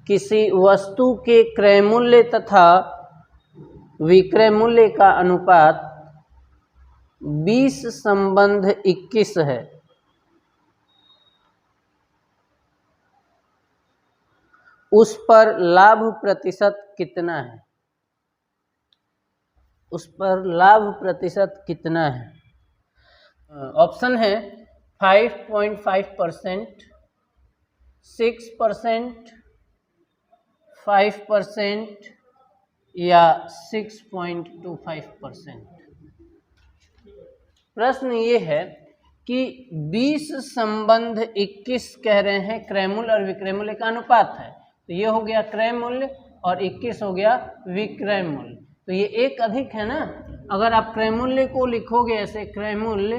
किसी वस्तु के क्रय मूल्य तथा विक्रय मूल्य का अनुपात 20:21 है। उस पर लाभ प्रतिशत कितना है? उस पर लाभ प्रतिशत कितना है? ऑप्शन है 5.5%, 6%, 5% या 6.25%। प्रश्न ये है कि 20:21 कह रहे हैं क्रय मूल्य और विक्रय मूल्य का अनुपात है, तो ये हो गया क्रय मूल्य और 21 हो गया विक्रय मूल्य, तो ये एक अधिक है ना। अगर आप क्रय मूल्य को लिखोगे ऐसे क्रय मूल्य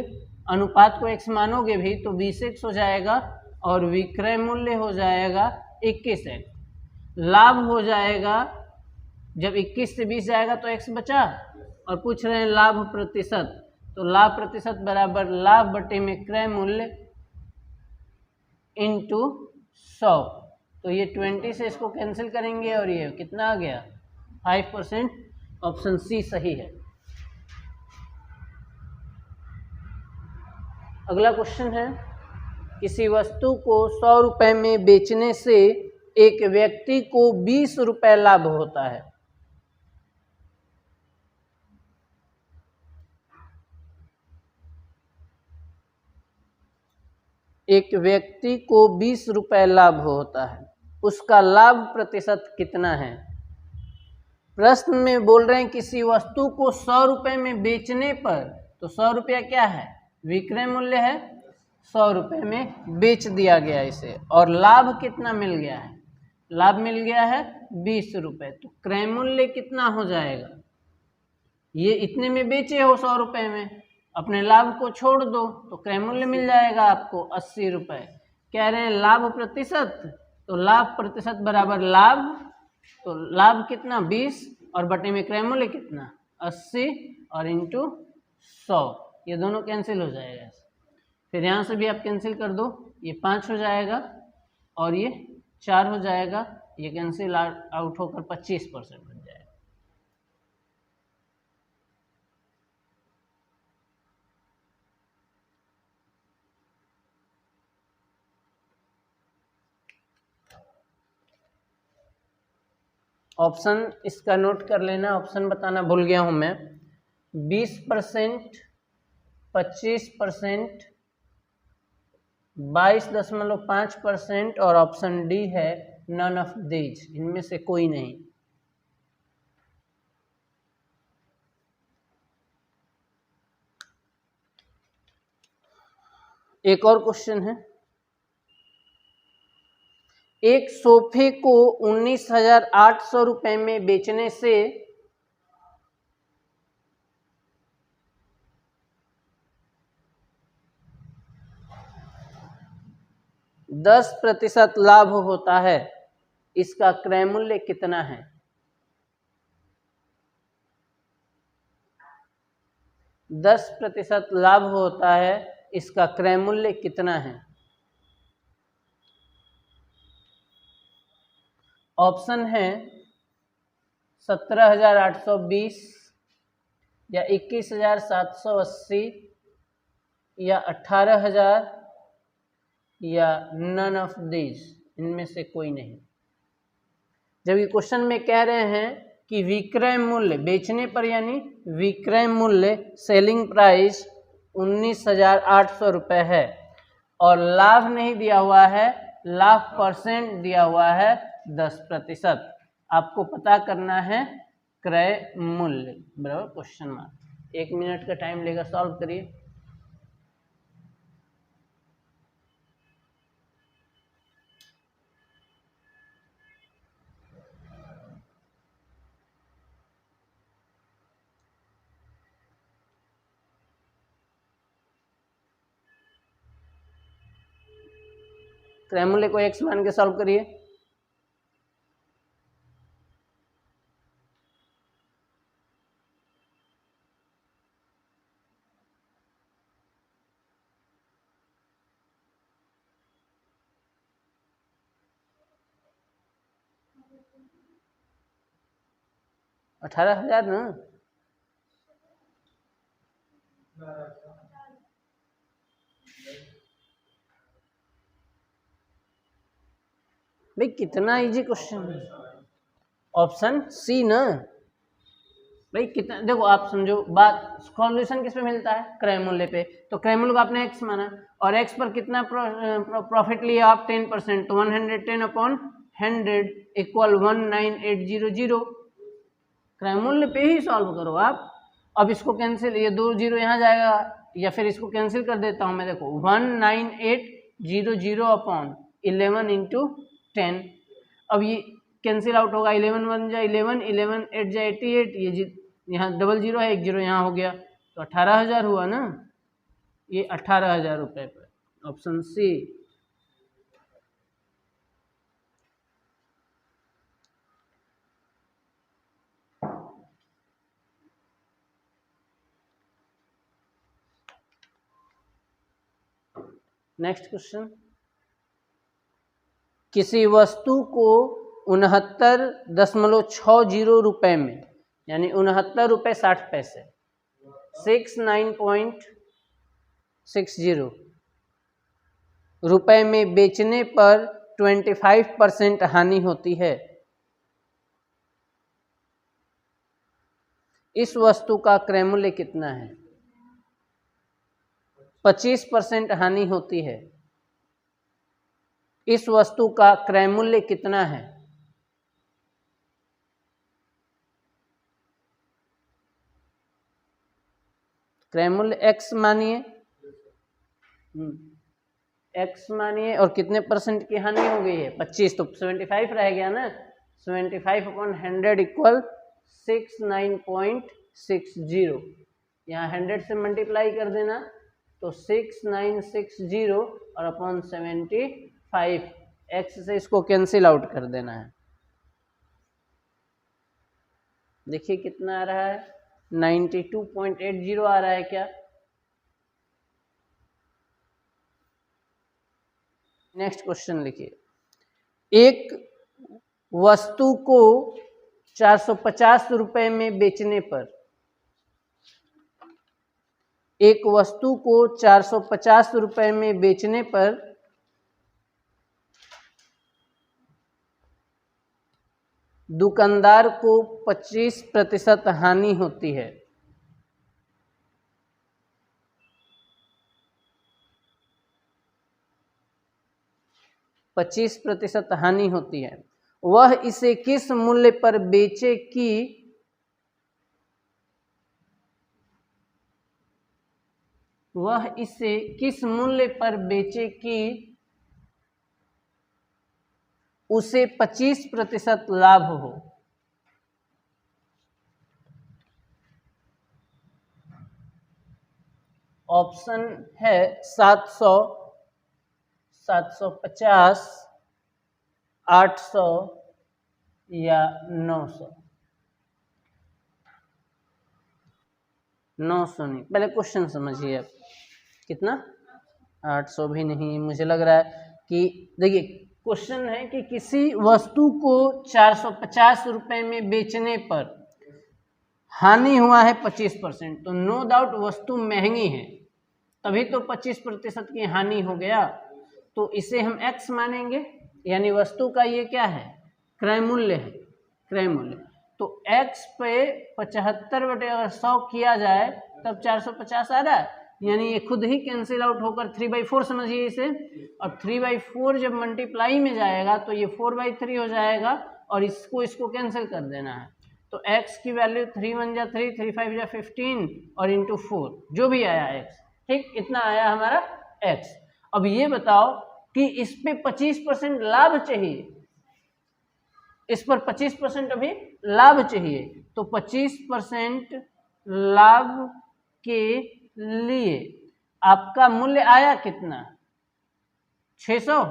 अनुपात को x मानोगे भी तो 20x हो जाएगा और विक्रय मूल्य हो जाएगा 21x। लाभ हो जाएगा, जब 21 से 20 जाएगा तो x बचा, और पूछ रहे हैं लाभ प्रतिशत, तो लाभ प्रतिशत बराबर लाभ बटे में क्रय मूल्य इंटू 100। तो ये 20 से इसको कैंसिल करेंगे और ये कितना आ गया 5%। ऑप्शन सी सही है। अगला क्वेश्चन है, किसी वस्तु को 100 रुपए में बेचने से एक व्यक्ति को 20 रुपए लाभ होता है। एक व्यक्ति को 20 रुपए लाभ होता है, उसका लाभ प्रतिशत कितना है? प्रश्न में बोल रहे हैं किसी वस्तु को 100 रुपए में बेचने पर, तो 100 रुपया क्या है? विक्रय मूल्य है, 100 रुपए में बेच दिया गया इसे, और लाभ कितना मिल गया है? लाभ मिल गया है 20 रुपए, तो क्रय मूल्य कितना हो जाएगा? ये इतने में बेचे हो 100 रुपए में, अपने लाभ को छोड़ दो तो क्रय मूल्य मिल जाएगा आपको 80 रुपए। कह रहे हैं लाभ प्रतिशत, तो लाभ प्रतिशत बराबर लाभ, तो लाभ कितना 20 और बटे में क्रय मूल्य कितना 80 और इंटू 100, ये दोनों कैंसिल हो जाएगा। फिर यहाँ से भी आप कैंसिल कर दो, ये 5 हो जाएगा और ये 4 हो जाएगा, ये कैंसिल आउट होकर 25% बन जाएगा। ऑप्शन इसका नोट कर लेना, ऑप्शन बताना भूल गया हूं मैं। 20%, 25%, 22.5% और ऑप्शन डी है नन ऑफ दीज, इनमें से कोई नहीं। एक और क्वेश्चन है, एक सोफे को 19,800 रुपए में बेचने से 10% लाभ होता है, इसका क्रय मूल्य कितना है? 10% लाभ होता है, इसका क्रय मूल्य कितना है? ऑप्शन है 17,820 या 21,780 या 18,000 या नन ऑफ दिस, इनमें से कोई नहीं। जब ये क्वेश्चन में कह रहे हैं कि विक्रय मूल्य बेचने पर यानी विक्रय मूल्य सेलिंग प्राइस 19,800 रुपये है और लाभ नहीं दिया हुआ है, लाभ परसेंट दिया हुआ है 10%, आपको पता करना है क्रय मूल्य बराबर क्वेश्चन मार्क। 1 मिनट का टाइम लेगा, सॉल्व करिए। क्रय मूल्य को x मान के सॉल्व करिए। 18,000 ना। भाई कितना इजी क्वेश्चन है। ऑप्शन सी ना भाई। कितना देखो आप समझो बात, सॉल्यूशन किस पे मिलता है, क्रय मूल्य पे। तो क्रय मूल्य को आपने एक्स माना और एक्स पर कितना प्रॉफिट लिया आप 10%, तो 110 अपॉन 100 इक्वल 19800। क्रय मूल्य पे ही सॉल्व करो आप। अब इसको कैंसिल, ये 2 जीरो यहाँ जाएगा, या फिर इसको कैंसिल कर देता हूँ मैं। देखो 19800 अपॉन 11 इंटू 10। अब ये कैंसिल आउट होगा, 11 1 जा 11, 11 8 जा 88, ये यहाँ डबल जीरो है, एक जीरो यहाँ हो गया, तो 18,000 हुआ ना। ये 18,000 रुपये पर, ऑप्शन सी। नेक्स्ट क्वेश्चन, किसी वस्तु को 69.60 रुपए में, यानी 69 रुपये 60 पैसे, 69.60 रुपए में बेचने पर 25% हानि होती है। इस वस्तु का क्रय मूल्य कितना है? 25% हानि होती है। इस वस्तु का क्रय मूल्य कितना है? क्रय मूल्य एक्स मानिए, एक्स मानिए, और कितने परसेंट की हानि हो गई है? 25, तो 75 रह गया ना। 75 अपॉन 100 इक्वल 69.60। यहाँ 100 से मल्टीप्लाई कर देना, तो 6960 और अपॉन 75, एक्स से इसको कैंसिल आउट कर देना है। देखिए कितना आ रहा है, 92.80 आ रहा है क्या? नेक्स्ट क्वेश्चन लिखिए, एक वस्तु को 450 रुपए में बेचने पर, एक वस्तु को 450 रुपए में बेचने पर दुकानदार को 25% हानि होती है। पच्चीस % हानि होती है। वह इसे किस मूल्य पर बेचे कि वह इसे किस मूल्य पर बेचे कि उसे 25% लाभ हो? ऑप्शन है 700, 750, 800 या 900। 900 नहीं, पहले क्वेश्चन समझिए आप। कितना? 800 भी नहीं। मुझे लग रहा है कि देखिए क्वेश्चन है कि किसी वस्तु को 450 रुपए में बेचने पर हानि हुआ है 25%, तो नो डाउट वस्तु महंगी है, तभी तो 25% की हानि हो गया। तो इसे हम x मानेंगे, यानी वस्तु का ये क्या है? क्रय मूल्य है, क्रय मूल्य। तो x पे 75/100 किया जाए तब 450 आ रहा है, यानी ये खुद ही कैंसिल आउट होकर 3/4 समझिए इसे। और 3/4 जब मल्टीप्लाई में जाएगा तो ये 4/3 हो जाएगा, और इसको कैंसिल कर देना है। तो x की वैल्यू 3 1 जा 3, 3 5 जा 15 और इंटू 4, जो भी आया x, ठीक, इतना आया हमारा x। अब ये बताओ कि इस पे 25% लाभ चाहिए, इस पर 25% अभी लाभ चाहिए, तो 25% लाभ के लिए आपका मूल्य आया कितना? 600।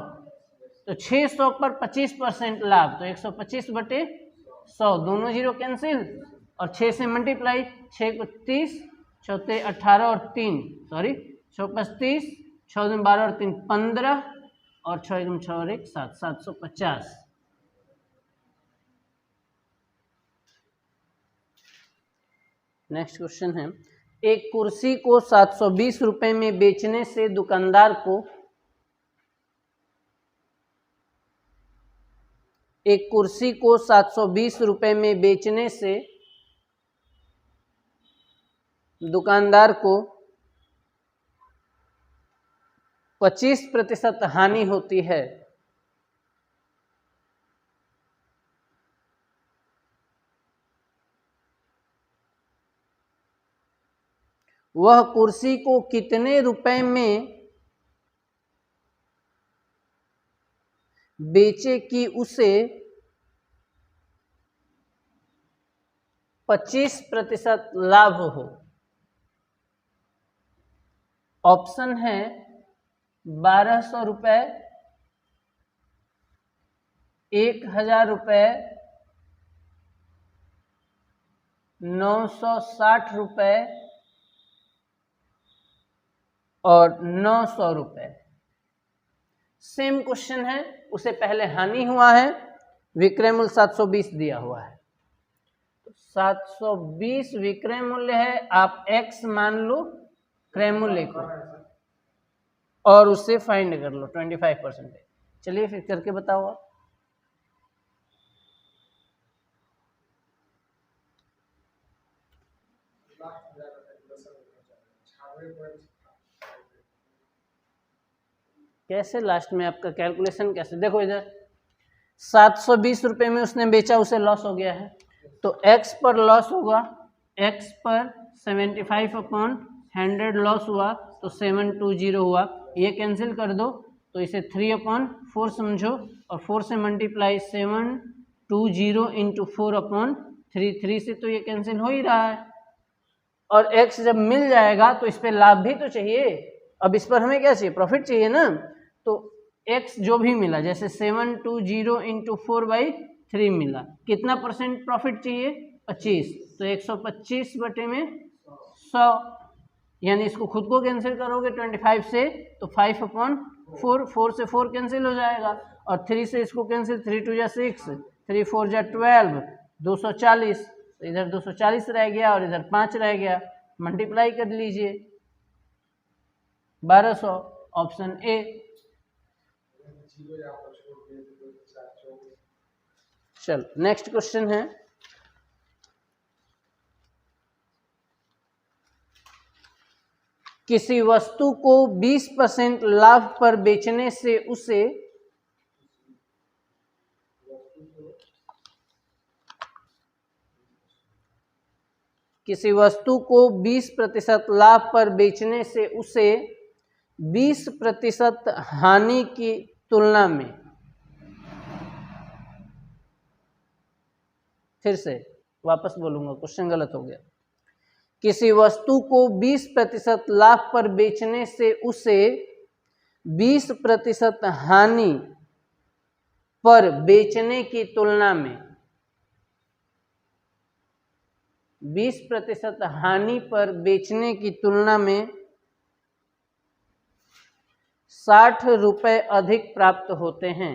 तो 600 पर 25% लाभ, तो 125/100, दोनों जीरो कैंसिल, और 6 से मल्टीप्लाई, 6 को 30, 6 18 और 3, सॉरी 6 + 30, 6 2 12 और 3 15, और 6 1 6 और 1 7, 750। नेक्स्ट क्वेश्चन है, एक कुर्सी को 720 रुपए में बेचने से दुकानदार को एक कुर्सी को 720 रुपए में बेचने से दुकानदार को 25% हानि होती है। वह कुर्सी को कितने रुपए में बेचे कि उसे 25% लाभ हो? ऑप्शन है 1200 रुपये, 1000 रुपये, 960 रुपये और 900 रुपये। सेम क्वेश्चन है, उसे पहले हानि हुआ है, विक्रय मूल्य 720 दिया हुआ है, तो 720 विक्रय मूल्य है, आप x मान लो क्रय मूल्य को और उससे फाइंड कर लो 25%। चलिए फिर करके बताओ आप। कैसे लास्ट में आपका कैलकुलेशन कैसे? देखो इधर 720 रुपये में उसने बेचा, उसे लॉस हो गया है, तो x पर लॉस होगा, x पर 75/100 लॉस हुआ तो 720 हुआ, ये कैंसिल कर दो तो इसे 3/4 समझो और 4 से मल्टीप्लाई 720 इंटू 4/3, 3 से तो ये कैंसिल हो ही रहा है। और x जब मिल जाएगा तो इस पर लाभ भी तो चाहिए, अब इस पर हमें क्या चाहिए? प्रॉफिट चाहिए ना, तो x जो भी मिला, जैसे 720 इंटू 4/3 मिला, कितना % प्रॉफिट चाहिए? 25, तो 125 बटे में 100, यानी इसको खुद को कैंसिल करोगे 25 से तो 5/4, 4 से 4 कैंसिल हो जाएगा और 3 से इसको कैंसिल, 3 2 जा 6, 3 4 जा 12, 240, तो इधर 240 रह गया और इधर 5 रह गया, मल्टीप्लाई कर लीजिए 1200, ऑप्शन ए। चलो नेक्स्ट क्वेश्चन है, किसी वस्तु को 20% लाभ पर बेचने से उसे किसी वस्तु को 20% लाभ पर बेचने से उसे 20% हानि की तुलना में, फिर से वापस बोलूंगा, क्वेश्चन गलत हो गया। किसी वस्तु को 20% लाभ पर बेचने से उसे 20% हानि पर बेचने की तुलना में, 20% हानि पर बेचने की तुलना में 60 रुपये अधिक प्राप्त होते हैं।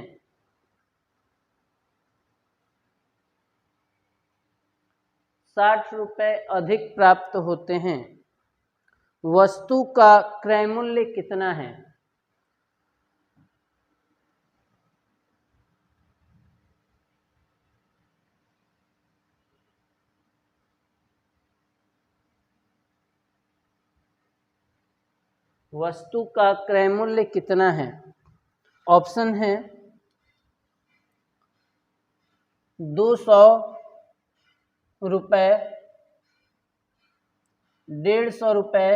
60 रुपये अधिक प्राप्त होते हैं। वस्तु का क्रय मूल्य कितना है? वस्तु का क्रय मूल्य कितना है? ऑप्शन है 200 रुपये, 150 रुपये,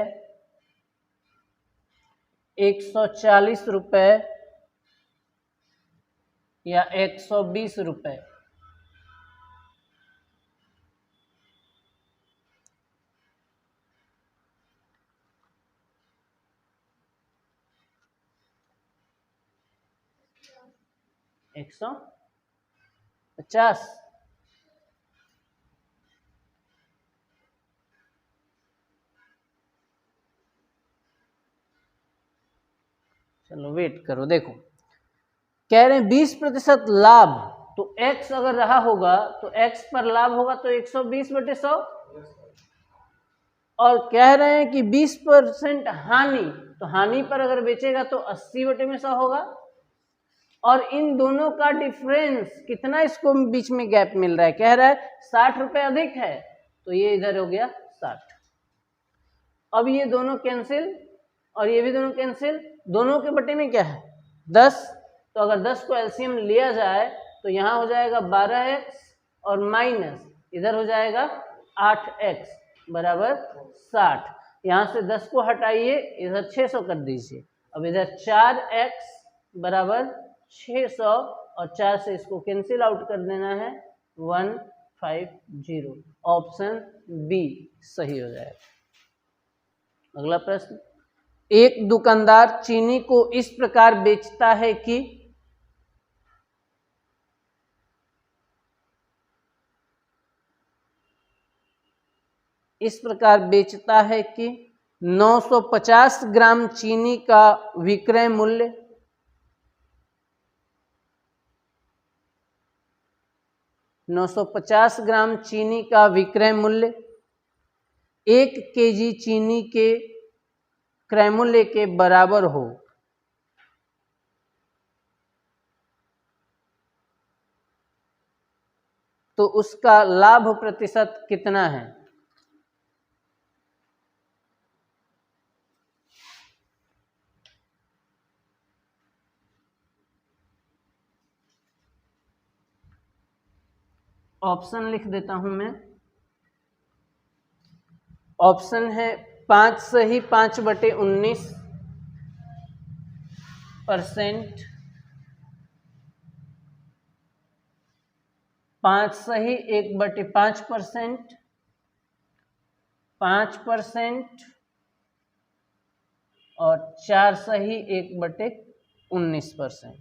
140 रुपये या 120 रुपये। एक 150। चलो वेट करो, देखो कह रहे हैं 20% लाभ, तो x अगर रहा होगा तो x पर लाभ होगा तो 120/100, और कह रहे हैं कि 20% हानि, तो हानि पर अगर बेचेगा तो 80/100 होगा। और इन दोनों का डिफरेंस कितना, इसको बीच में गैप मिल रहा है, कह रहा है 60 रुपए अधिक है, तो ये इधर हो गया 60। अब ये दोनों कैंसिल और ये भी दोनों कैंसिल, दोनों के बटे में क्या है 10, तो अगर 10 को एलसीएम लिया जाए तो यहाँ हो जाएगा 12x और माइनस इधर हो जाएगा 8x बराबर 60। यहाँ से 10 को हटाइए, इधर 600 कर दीजिए। अब इधर 4x बराबर 600 और 4 से इसको कैंसिल आउट कर देना है 150। ऑप्शन बी सही हो जाएगा। अगला प्रश्न, एक दुकानदार चीनी को इस प्रकार बेचता है कि इस प्रकार बेचता है कि 950 ग्राम चीनी का विक्रय मूल्य 950 ग्राम चीनी का विक्रय मूल्य 1 केजी चीनी के क्रय मूल्य के बराबर हो, तो उसका लाभ प्रतिशत कितना है। ऑप्शन लिख देता हूं मैं। ऑप्शन है 5 सही 5/19%, 5 सही 1/5%, 5% और 4 सही 1/19%।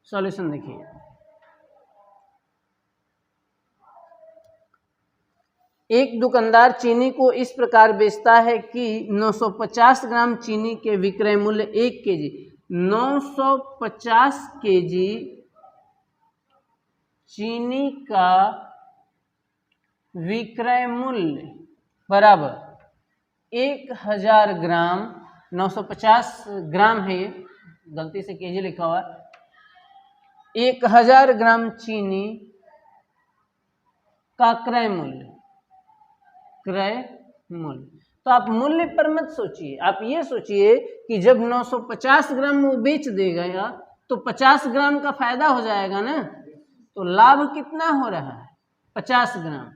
सॉल्यूशन देखिए, एक दुकानदार चीनी को इस प्रकार बेचता है कि 950 ग्राम चीनी के विक्रय मूल्य 1 केजी, 950 केजी चीनी का विक्रय मूल्य बराबर 1000 ग्राम, 950 ग्राम है, ये गलती से केजी लिखा हुआ है, 1000 ग्राम चीनी का क्रय मूल्य, क्रय मूल्य। तो आप मूल्य पर मत सोचिए, आप ये सोचिए कि जब 950 ग्राम वो बेच देगा तो 50 ग्राम का फायदा हो जाएगा ना, तो लाभ कितना हो रहा है 50 ग्राम।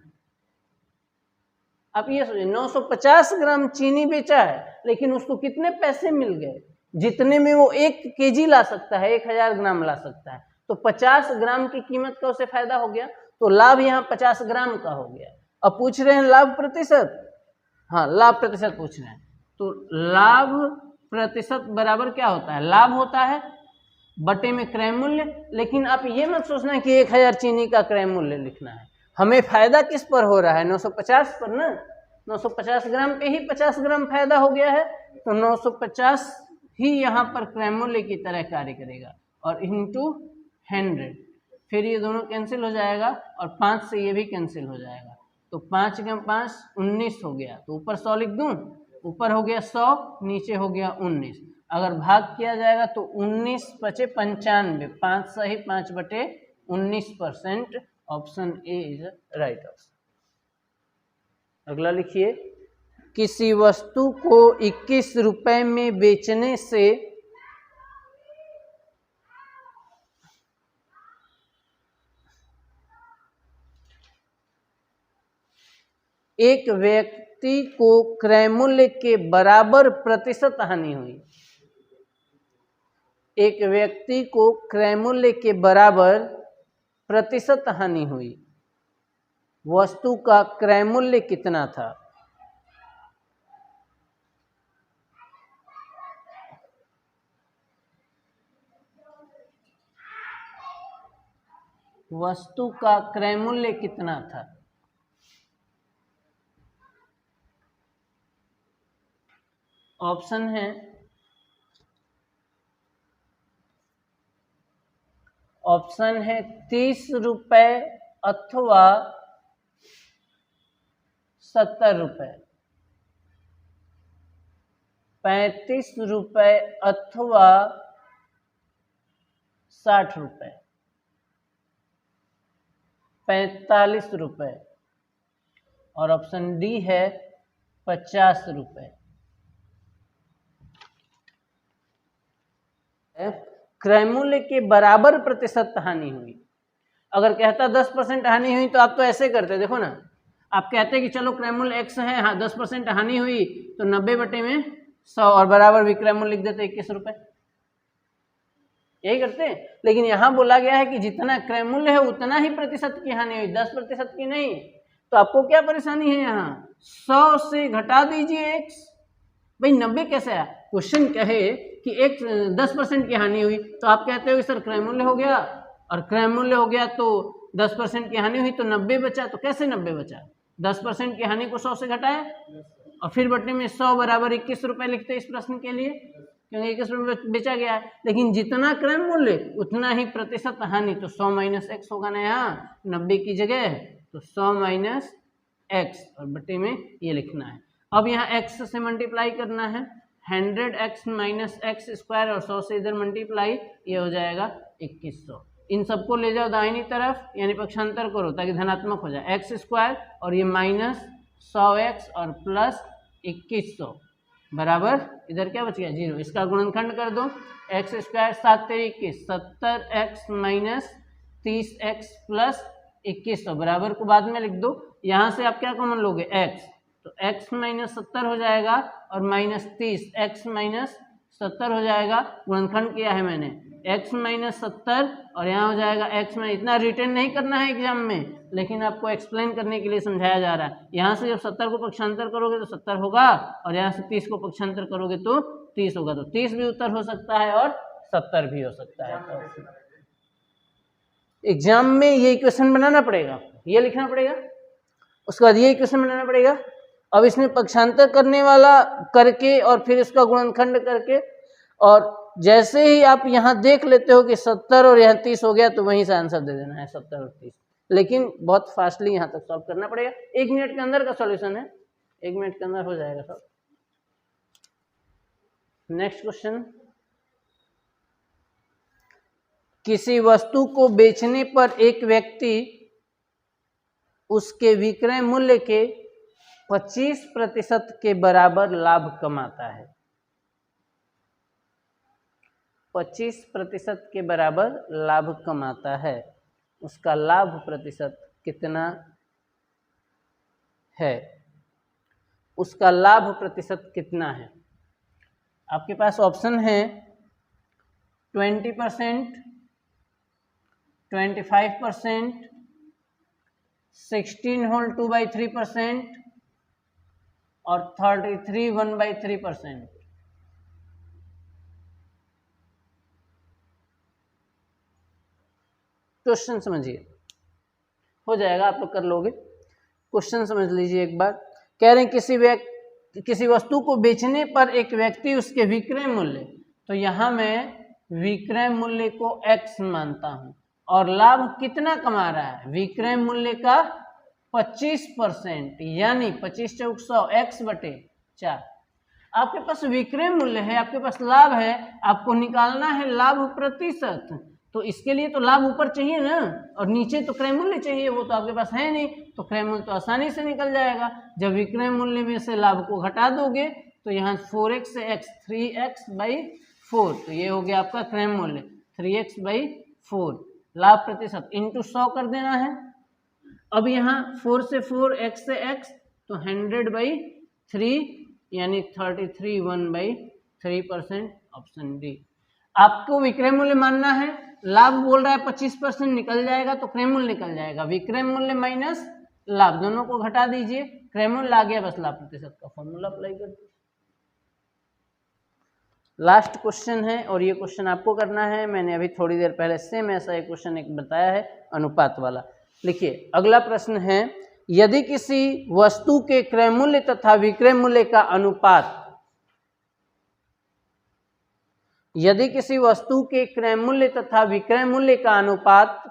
आप ये सोचिए 950 ग्राम चीनी बेचा है, लेकिन उसको कितने पैसे मिल गए, जितने में वो 1 केजी ला सकता है, 1000 ग्राम ला सकता है, तो 50 ग्राम की कीमत का उसे फायदा हो गया, तो लाभ यहाँ 50 ग्राम का हो गया। अब पूछ रहे हैं लाभ प्रतिशत, हाँ लाभ प्रतिशत पूछ रहे हैं, तो लाभ प्रतिशत बराबर क्या होता है, लाभ होता है बटे में क्रय मूल्य। लेकिन आप ये मत सोचना कि 1000 चीनी का क्रय मूल्य लिखना है, हमें फायदा किस पर हो रहा है 950 पर ना, 950 ग्राम पे ही 50 ग्राम फायदा हो गया है, तो 950 ही यहाँ पर क्रय मूल्य की तरह कार्य करेगा और इंटू 100, फिर ये दोनों कैंसिल हो जाएगा और 5 से ये भी कैंसिल हो जाएगा, तो 5 × 5 19 हो गया, तो ऊपर 100 लिख दूं, ऊपर हो गया 100 नीचे हो गया 19, अगर भाग किया जाएगा तो 19 बचे 95, 5 सही 5/19%। Option A is right answer. अगला लिखिए, किसी वस्तु को 21 रुपए में बेचने से एक व्यक्ति को क्रय मूल्य के बराबर प्रतिशत हानि हुई, एक व्यक्ति को क्रय मूल्य के बराबर प्रतिशत हानि हुई, वस्तु का क्रय मूल्य कितना था। वस्तु का क्रय मूल्य कितना था, ऑप्शन है ऑप्शन है 30 रुपए अथवा 70 रुपए, 35 रुपए अथवा 60 रुपए, 45 रुपए और ऑप्शन डी है 50 रुपए। क्रय मूल्य के बराबर प्रतिशत हानि हुई। अगर कहता 10% हानि हुई तो आप तो ऐसे करते, देखो ना, आप कहते कि चलो क्रय मूल्य x है, हाँ 10% हानि हुई तो 90/100 और बराबर विक्रय मूल्य लिख देते 21 रुपए, यही करते। लेकिन यहां बोला गया है कि जितना क्रय मूल्य है उतना ही प्रतिशत की हानि हुई, 10% की नहीं। तो आपको क्या परेशानी है, यहाँ 100 से घटा दीजिए x। भाई 90 कैसे आया? क्वेश्चन कहे कि एक 10% की हानि हुई तो आप कहते हो सर क्रय मूल्य हो गया, और क्रय मूल्य हो गया तो 10% की हानि हुई तो 90 बचा। तो कैसे 90 बचा? 10% की हानि को 100 से घटाया और फिर बटे में 100 बराबर 21 रुपए लिखते इस प्रश्न के लिए, क्योंकि 21 रुपए बेचा गया है। लेकिन जितना क्रय मूल्य उतना ही प्रतिशत हानि, तो 100 माइनस एक्स होगा ना, यहाँ 90 की जगह तो 100 माइनस एक्स और बटे में ये लिखना है। अब यहाँ x से मल्टीप्लाई करना है, 100x माइनस एक्स स्क्वायर और 100 से इधर मल्टीप्लाई, ये हो जाएगा 2100। इन सबको ले जाओ दाहिनी तरफ, यानी पक्षांतर करो ताकि धनात्मक हो जाए, एक्स स्क्वायर और ये माइनस 100x और प्लस 2100 बराबर इधर क्या बच गया 0। इसका गुणनखंड कर दो, एक्स स्क्वायर 7 तेरी 21, 70x माइनस 30x प्लस 2100 बराबर को बाद में लिख दो। यहाँ से आप क्या कॉमन लोगे x, तो x माइनस 70 हो जाएगा और माइनस 30 x माइनस 70 हो जाएगा। गुणनखंड किया है मैंने, x माइनस 70 और यहाँ हो जाएगा x में। इतना रिटेन नहीं करना है एग्जाम में, लेकिन आपको एक्सप्लेन करने के लिए समझाया जा रहा है। यहाँ से जब 70 को पक्षांतर करोगे तो 70 होगा और यहाँ से 30 को पक्षांतर करोगे तो 30 होगा। तो 30 भी उत्तर हो सकता है और 70 भी हो सकता है। एग्जाम में ये इक्वेशन बनाना पड़ेगा, ये लिखना पड़ेगा, उसके बाद ये इक्वेशन बनाना पड़ेगा। अब इसमें पक्षांतर करने वाला करके और फिर इसका गुणनखंड करके, और जैसे ही आप यहाँ देख लेते हो कि 70 और यहाँ 30 हो गया तो वहीं से आंसर दे देना है 70 और 30। लेकिन बहुत फास्टली यहाँ तक सॉल्व करना पड़ेगा। 1 मिनट के अंदर का सॉल्यूशन है, 1 मिनट के अंदर हो जाएगा सब। नेक्स्ट क्वेश्चन, किसी वस्तु को बेचने पर एक व्यक्ति उसके विक्रय मूल्य के 25% के बराबर लाभ कमाता है। 25% के बराबर लाभ कमाता है, उसका लाभ प्रतिशत कितना है? उसका लाभ प्रतिशत कितना है? आपके पास ऑप्शन है 20%, 25%, 16 होल 2/3% और 33 1/3%। क्वेश्चन समझिए, हो जाएगा, आप लोग कर लोगे। क्वेश्चन समझ लीजिए एक बार। कह रहे हैं किसी वस्तु को बेचने पर एक व्यक्ति उसके विक्रय मूल्य, तो यहां मैं विक्रय मूल्य को x मानता हूं और लाभ कितना कमा रहा है? विक्रय मूल्य का 25%, यानी 25 चौक 100, x/4। आपके पास विक्रय मूल्य है, आपके पास लाभ है, आपको निकालना है लाभ प्रतिशत। तो इसके लिए तो लाभ ऊपर चाहिए ना, और नीचे तो क्रय मूल्य चाहिए, वो तो आपके पास है नहीं। तो क्रय मूल्य तो आसानी से निकल जाएगा। जब विक्रय मूल्य में से लाभ को घटा दोगे तो यहाँ 4x से x 3x/4, तो ये हो गया आपका क्रय मूल्य 3x/4। लाभ प्रतिशत इंटू 100 कर देना है। अब यहाँ 4 से 4, x से x, तो 100/3 यानी 33 1/3%, ऑप्शन डी। आपको विक्रय मूल्य मानना है, लाभ बोल रहा है 25% निकल जाएगा तो क्रय मूल्य निकल जाएगा। विक्रय मूल्य माइनस लाभ, दोनों को घटा दीजिए, क्रय मूल्य आ गया, बस लाभ प्रतिशत का फॉर्मूला अप्लाई कर दीजिए। लास्ट क्वेश्चन है और ये क्वेश्चन आपको करना है। मैंने अभी थोड़ी देर पहले सेम ऐसा एक क्वेश्चन एक बताया है, अनुपात वाला। लिखिए, अगला प्रश्न है, यदि किसी वस्तु के क्रय मूल्य तथा विक्रय मूल्य का अनुपात, यदि किसी वस्तु के क्रय मूल्य तथा विक्रय मूल्य का अनुपात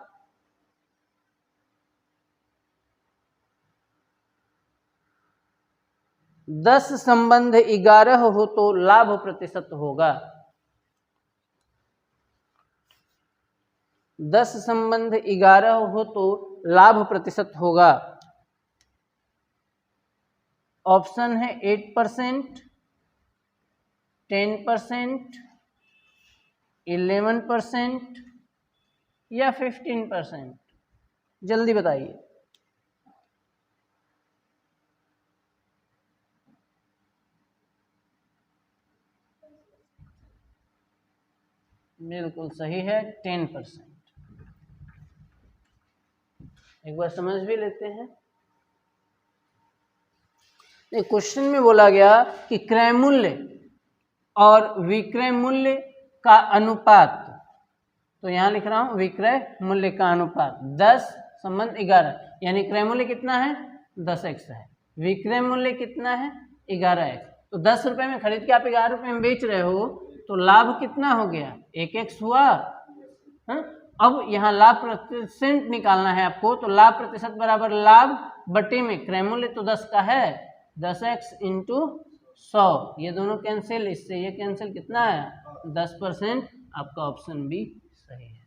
10:11 हो तो लाभ प्रतिशत होगा। 10:11 हो तो लाभ प्रतिशत होगा। ऑप्शन है 8%, 10%, 11% या 15%। जल्दी बताइए। बिल्कुल सही है, 10%। एक बार समझ भी लेते हैं। क्वेश्चन में बोला गया कि क्रय मूल्य और विक्रय मूल्य का अनुपात, तो यहां लिख रहा हूं विक्रय मूल्य का अनुपात 10:11, यानी क्रय मूल्य कितना है 10x है, विक्रय मूल्य कितना है 11x। तो 10 रुपए में खरीद के आप 11 रुपए में बेच रहे हो तो लाभ कितना हो गया 1x हुआ। हा? अब यहाँ लाभ प्रतिशत निकालना है आपको, तो लाभ प्रतिशत बराबर लाभ बटे में क्रय मूल्य तो 10 का है, 10x इंटू 100, ये दोनों कैंसिल, इससे ये कैंसिल, कितना है 10%। आपका ऑप्शन बी सही है।